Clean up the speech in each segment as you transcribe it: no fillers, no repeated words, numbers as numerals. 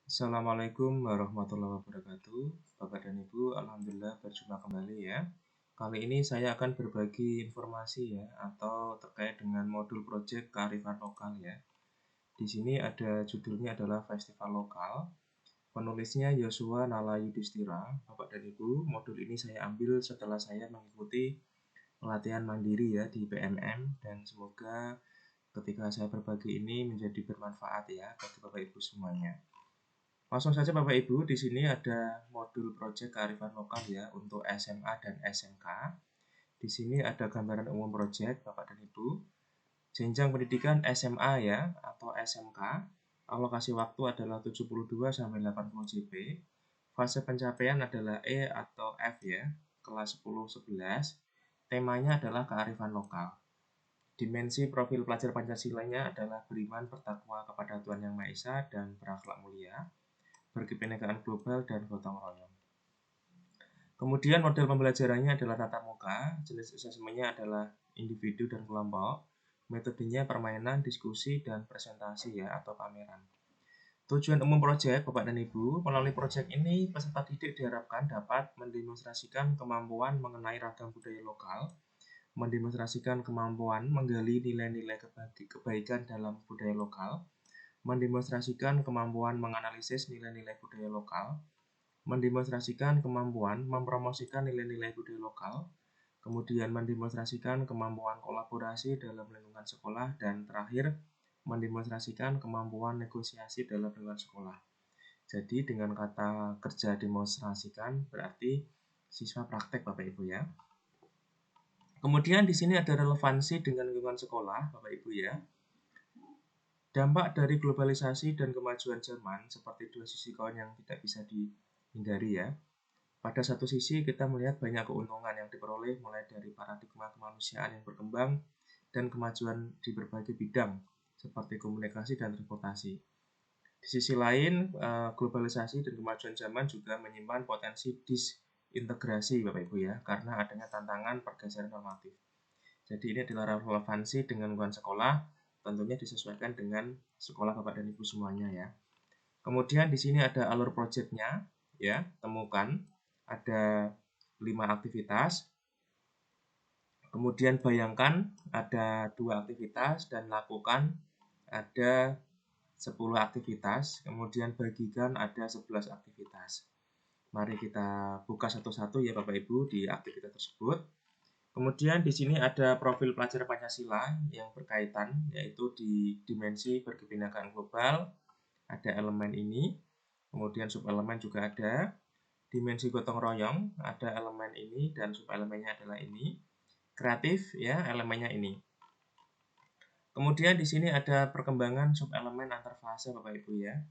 Assalamualaikum warahmatullahi wabarakatuh. Bapak dan Ibu, alhamdulillah berjumpa kembali ya. Kali ini saya akan berbagi informasi ya atau terkait dengan modul proyek kearifan lokal ya. Di sini ada judulnya adalah Festival Lokal. Penulisnya Yosua Nala Yudhistira. Bapak dan Ibu, modul ini saya ambil setelah saya mengikuti pelatihan mandiri ya di PMM dan semoga ketika saya berbagi ini menjadi bermanfaat ya bagi Bapak Ibu semuanya. Langsung saja Bapak Ibu, di sini ada modul proyek kearifan lokal ya untuk SMA dan SMK. Di sini ada gambaran umum proyek Bapak dan Ibu. Jenjang pendidikan SMA ya atau SMK. Alokasi waktu adalah 72 sampai 80 JP. Fase pencapaian adalah E atau F ya, kelas 10-11. Temanya adalah kearifan lokal. Dimensi profil pelajar Pancasilanya adalah beriman bertakwa kepada Tuhan Yang Maha Esa dan berakhlak mulia, berkebinekaan global dan gotong royong. Kemudian model pembelajarannya adalah tatap muka, jenis asesmennya adalah individu dan kelompok, metodenya permainan, diskusi, dan presentasi ya atau pameran. Tujuan umum proyek Bapak dan Ibu, melalui proyek ini peserta didik diharapkan dapat mendemonstrasikan kemampuan mengenai ragam budaya lokal, mendemonstrasikan kemampuan menggali nilai-nilai kebaikan dalam budaya lokal, mendemonstrasikan kemampuan menganalisis nilai-nilai budaya lokal, mendemonstrasikan kemampuan mempromosikan nilai-nilai budaya lokal, kemudian mendemonstrasikan kemampuan kolaborasi dalam lingkungan sekolah, dan terakhir mendemonstrasikan kemampuan negosiasi dalam lingkungan sekolah. Jadi dengan kata kerja demonstrasikan berarti siswa praktek Bapak Ibu ya. Kemudian di sini ada relevansi dengan lingkungan sekolah Bapak Ibu ya. Dampak dari globalisasi dan kemajuan zaman seperti dua sisi koin yang tidak bisa dihindari ya. Pada satu sisi kita melihat banyak keuntungan yang diperoleh mulai dari paradigma kemanusiaan yang berkembang dan kemajuan di berbagai bidang seperti komunikasi dan transportasi. Di sisi lain, globalisasi dan kemajuan zaman juga menyimpan potensi disintegrasi Bapak Ibu ya, karena adanya tantangan pergeseran normatif. Jadi ini adalah relevansi dengan lingkungan sekolah, tentunya disesuaikan dengan sekolah Bapak dan Ibu semuanya ya. Kemudian di sini ada alur proyeknya ya, temukan ada 5 aktivitas. Kemudian bayangkan ada 2 aktivitas dan lakukan ada 10 aktivitas. Kemudian bagikan ada 11 aktivitas. Mari kita buka satu-satu ya Bapak Ibu di aktivitas tersebut. Kemudian di sini ada profil pelajar Pancasila yang berkaitan, yaitu di dimensi berkebinekaan global, ada elemen ini, kemudian subelemen juga ada, dimensi gotong royong, ada elemen ini, dan subelemennya adalah ini, kreatif ya elemennya ini. Kemudian di sini ada perkembangan subelemen antar fase Bapak Ibu ya.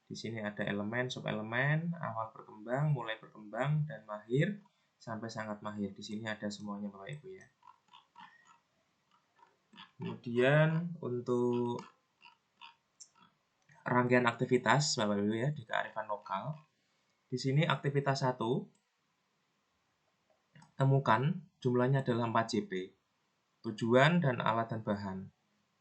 Di sini ada elemen, subelemen, awal berkembang, mulai berkembang, dan mahir, sampai sangat mahir. Di sini ada semuanya Bapak Ibu ya. Kemudian untuk rangkaian aktivitas Bapak Ibu ya di kearifan lokal. Di sini aktivitas 1 temukan jumlahnya adalah 4 JP. Tujuan dan alat dan bahan.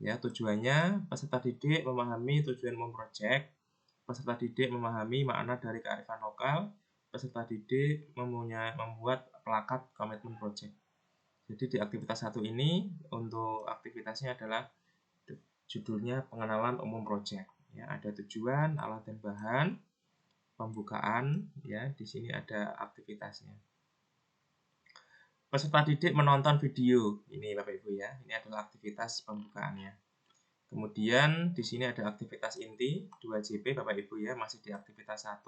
Ya, tujuannya peserta didik memahami tujuan memprojek, peserta didik memahami makna dari kearifan lokal, peserta didik membuat plakat komitmen project. Jadi di aktivitas 1 ini untuk aktivitasnya adalah judulnya pengenalan umum project. Ya, ada tujuan, alat dan bahan, pembukaan. Ya, di sini ada aktivitasnya. Peserta didik menonton video. Ini Bapak Ibu ya. Ini adalah aktivitas pembukaannya. Kemudian di sini ada aktivitas inti 2 JP Bapak Ibu ya, masih di aktivitas 1.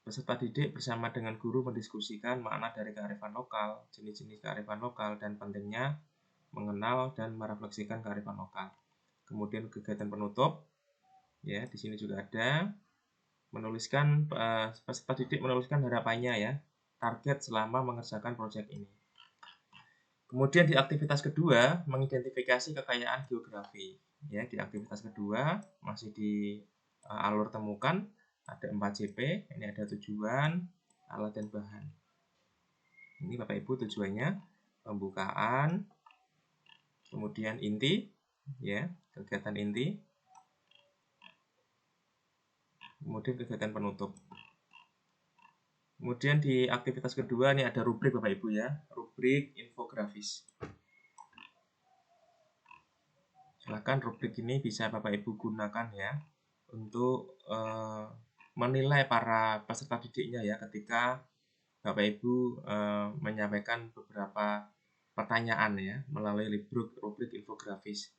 Peserta didik bersama dengan guru mendiskusikan makna dari kearifan lokal, jenis-jenis kearifan lokal, dan pentingnya mengenal dan merefleksikan kearifan lokal. Kemudian kegiatan penutup, ya di sini juga ada menuliskan peserta didik menuliskan harapannya ya, target selama mengerjakan proyek ini. Kemudian di aktivitas kedua mengidentifikasi kekayaan geografi. Ya di aktivitas kedua masih di alur temukan ada 4 JP. Ini ada tujuan, alat dan bahan. Ini Bapak Ibu tujuannya pembukaan, kemudian inti, ya kegiatan inti. Kemudian kegiatan penutup. Kemudian di aktivitas kedua ini ada rubrik Bapak Ibu ya, rubrik infografis. Silakan rubrik ini bisa Bapak Ibu gunakan ya untuk menilai para peserta didiknya ya ketika Bapak Ibu menyampaikan beberapa pertanyaan ya melalui rubrik infografis.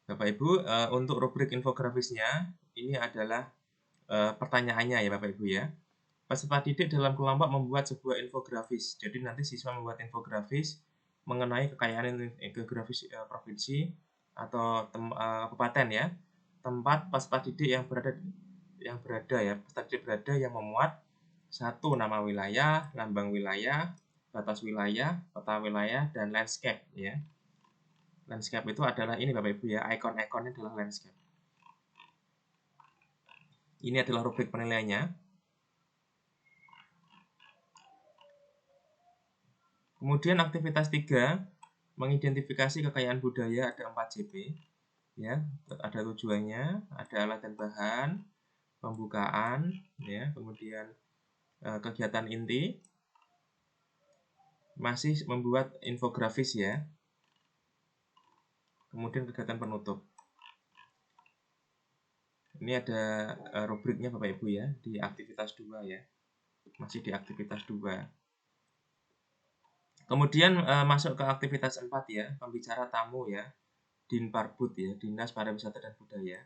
Bapak Ibu, untuk rubrik infografisnya ini adalah pertanyaannya ya Bapak Ibu ya. Peserta didik dalam kelompok membuat sebuah infografis. Jadi nanti siswa membuat infografis mengenai kekayaan geografis provinsi atau kabupaten ya. Tempat peserta didik yang berada ya, peserta didik berada yang memuat satu nama wilayah, lambang wilayah, batas wilayah, peta wilayah, dan landscape ya. Landscape itu adalah ini Bapak Ibu ya, ikon-ikonnya adalah landscape. Ini adalah rubrik penilaiannya. Kemudian aktivitas 3, mengidentifikasi kekayaan budaya, ada 4 JP. Ya, ada tujuannya, ada alat dan bahan, pembukaan, ya, kemudian kegiatan inti, masih membuat infografis ya. Kemudian kegiatan penutup. Ini ada rubriknya Bapak Ibu ya, di aktivitas 2 ya. Masih di aktivitas 2. Kemudian masuk ke aktivitas 4 ya, pembicara tamu ya, Dinparbud ya, Dinas Pariwisata dan Budaya.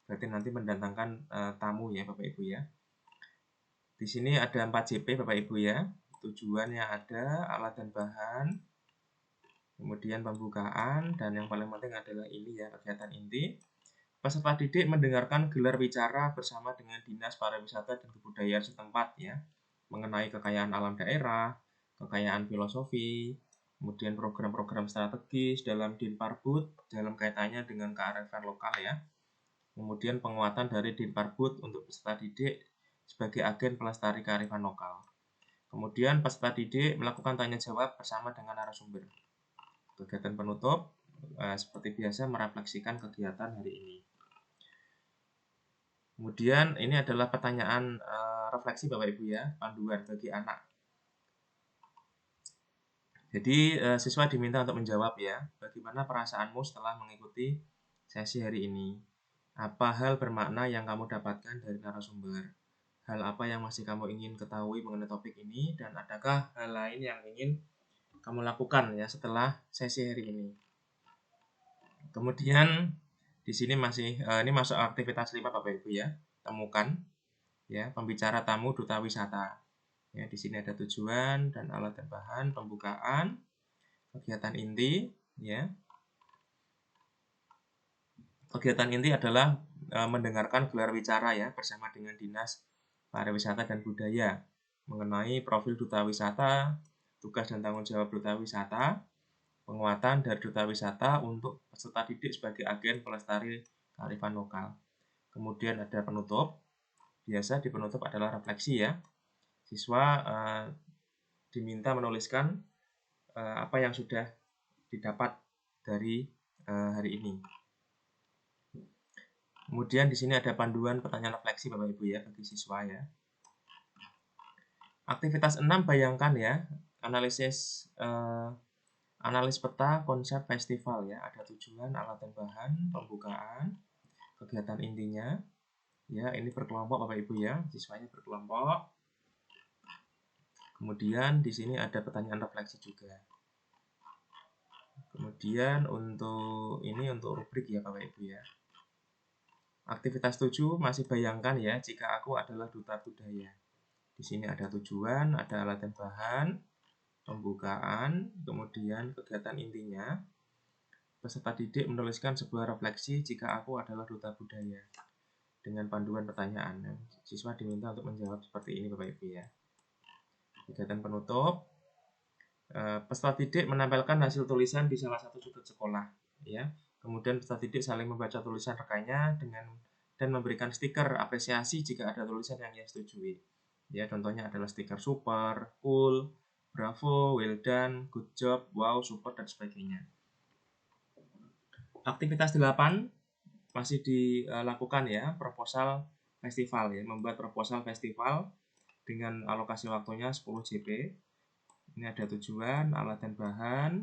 Berarti nanti mendatangkan tamu ya Bapak Ibu ya. Di sini ada 4 JP Bapak Ibu ya. Tujuannya ada, alat dan bahan, kemudian pembukaan, dan yang paling penting adalah ini ya, kegiatan inti. Peserta didik mendengarkan gelar bicara bersama dengan Dinas Pariwisata dan Kebudayaan setempat ya, mengenai kekayaan alam daerah, kekayaan filosofi, kemudian program-program strategis dalam Dinparbud dalam kaitannya dengan kearifan lokal ya. Kemudian penguatan dari Dinparbud untuk peserta didik sebagai agen pelestari kearifan lokal. Kemudian peserta didik melakukan tanya jawab bersama dengan narasumber. Kegiatan penutup seperti biasa merefleksikan kegiatan hari ini. Kemudian ini adalah pertanyaan refleksi Bapak Ibu ya, panduan bagi anak. Jadi siswa diminta untuk menjawab ya, bagaimana perasaanmu setelah mengikuti sesi hari ini? Apa hal bermakna yang kamu dapatkan dari narasumber? Hal apa yang masih kamu ingin ketahui mengenai topik ini? Dan adakah hal lain yang ingin kamu lakukan ya setelah sesi hari ini? Kemudian di sini masih ini masuk aktivitas 5 Bapak Ibu ya. Temukan ya pembicara tamu duta wisata. Ya, di sini ada tujuan dan alat dan bahan, pembukaan, kegiatan inti ya. Kegiatan inti adalah mendengarkan gelar bicara ya bersama dengan Dinas Pariwisata dan Budaya mengenai profil duta wisata, tugas dan tanggung jawab duta wisata, penguatan dari duta wisata untuk peserta didik sebagai agen pelestari kearifan lokal. Kemudian ada penutup. Biasa di penutup adalah refleksi ya. Siswa diminta menuliskan apa yang sudah didapat dari hari ini. Kemudian di sini ada panduan pertanyaan refleksi Bapak Ibu ya bagi siswa ya. Aktivitas 6 bayangkan ya, analis peta konsep festival ya, ada tujuan, alat dan bahan, pembukaan, kegiatan intinya. Ya, ini berkelompok Bapak Ibu ya, siswanya berkelompok. Kemudian di sini ada pertanyaan refleksi juga. Kemudian untuk rubrik ya Bapak Ibu ya. Aktivitas 7 masih bayangkan ya jika aku adalah duta budaya. Di sini ada tujuan, ada alat dan bahan, pembukaan, kemudian kegiatan intinya. Peserta didik menuliskan sebuah refleksi jika aku adalah duta budaya dengan panduan pertanyaan. Siswa diminta untuk menjawab seperti ini Bapak Ibu ya. Kegiatan penutup. Peserta didik menampilkan hasil tulisan di salah satu sudut sekolah ya. Kemudian peserta didik saling membaca tulisan rekannya dan memberikan stiker apresiasi jika ada tulisan yang ia setujui. Ya, contohnya adalah stiker super, cool, bravo, well done, good job, wow, support dan sebagainya. Aktivitas 8 masih dilakukan ya, proposal festival ya, membuat proposal festival dengan alokasi waktunya 10 JP. Ini ada tujuan, alat dan bahan,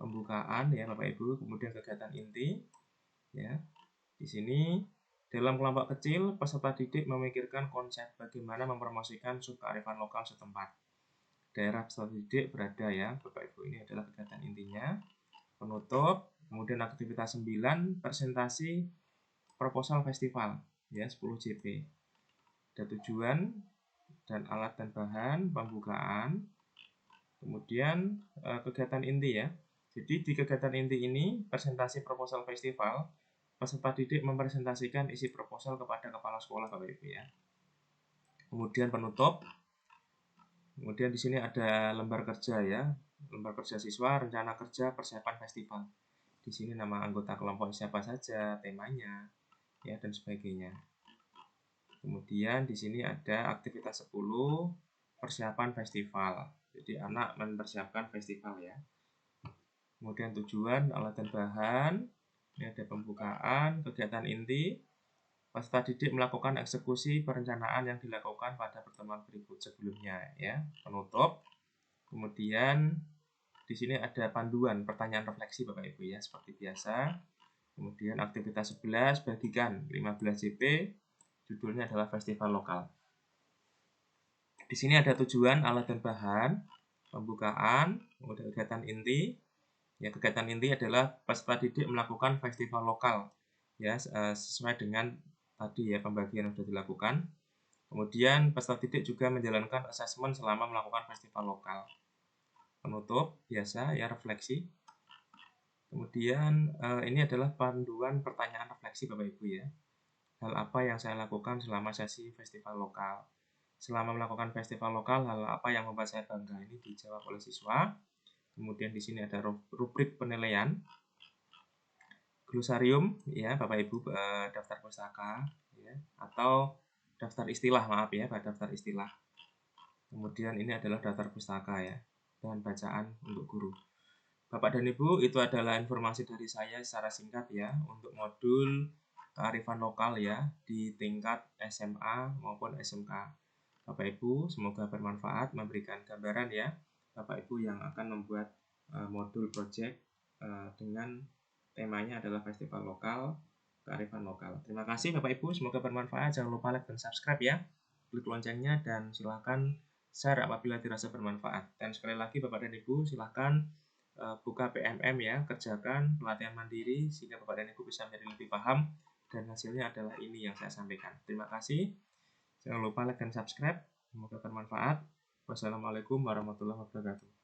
pembukaan ya Bapak Ibu, kemudian kegiatan inti ya. Di sini dalam kelompok kecil, peserta didik memikirkan konsep bagaimana mempromosikan sub kearifan lokal setempat. Daerah peserta didik berada ya, Bapak Ibu, ini adalah kegiatan intinya. Penutup, kemudian aktivitas 9, presentasi proposal festival ya, 10 JP. Ada tujuan dan alat dan bahan, pembukaan, kemudian kegiatan inti ya. Jadi di kegiatan inti ini, presentasi proposal festival, peserta didik mempresentasikan isi proposal kepada kepala sekolah Bapak Ibu ya. Kemudian penutup. Kemudian di sini ada lembar kerja ya. Lembar kerja siswa, rencana kerja, persiapan festival. Di sini nama anggota kelompok siapa saja, temanya, ya dan sebagainya. Kemudian di sini ada aktivitas 10, persiapan festival. Jadi anak mempersiapkan festival ya. Kemudian tujuan, alat dan bahan. Ini ada pembukaan, kegiatan inti. Peserta didik melakukan eksekusi perencanaan yang dilakukan pada pertemuan berikut sebelumnya ya. Penutup. Kemudian di sini ada panduan pertanyaan refleksi Bapak Ibu ya, seperti biasa. Kemudian aktivitas 11 bagikan 15 JP. Judulnya adalah festival lokal. Di sini ada tujuan, alat dan bahan, pembukaan, kemudian kegiatan inti. Ya, kegiatan inti adalah peserta didik melakukan festival lokal ya, sesuai dengan tadi ya pembagian yang sudah dilakukan. Kemudian peserta didik juga menjalankan asesmen selama melakukan festival lokal. Penutup biasa ya, refleksi. Kemudian ini adalah panduan pertanyaan refleksi Bapak Ibu ya. Hal apa yang saya lakukan selama sesi festival lokal? Selama melakukan festival lokal, hal apa yang membuat saya bangga? Ini dijawab oleh siswa. Kemudian di sini ada rubrik penilaian, glosarium ya Bapak Ibu, daftar pustaka ya, atau daftar istilah, maaf ya, daftar istilah. Kemudian ini adalah daftar pustaka ya, dan bacaan untuk guru. Bapak dan Ibu, itu adalah informasi dari saya secara singkat ya untuk modul kearifan lokal ya di tingkat SMA maupun SMK. Bapak Ibu, semoga bermanfaat, memberikan gambaran ya Bapak Ibu yang akan membuat modul project dengan temanya adalah festival lokal, kearifan lokal. Terima kasih Bapak Ibu, semoga bermanfaat. Jangan lupa like dan subscribe ya. Klik loncengnya dan silakan share apabila dirasa bermanfaat. Dan sekali lagi Bapak dan Ibu, silakan buka PMM ya, kerjakan pelatihan mandiri sehingga Bapak dan Ibu bisa menjadi lebih paham dan hasilnya adalah ini yang saya sampaikan. Terima kasih. Jangan lupa like dan subscribe. Semoga bermanfaat. Wassalamualaikum warahmatullahi wabarakatuh.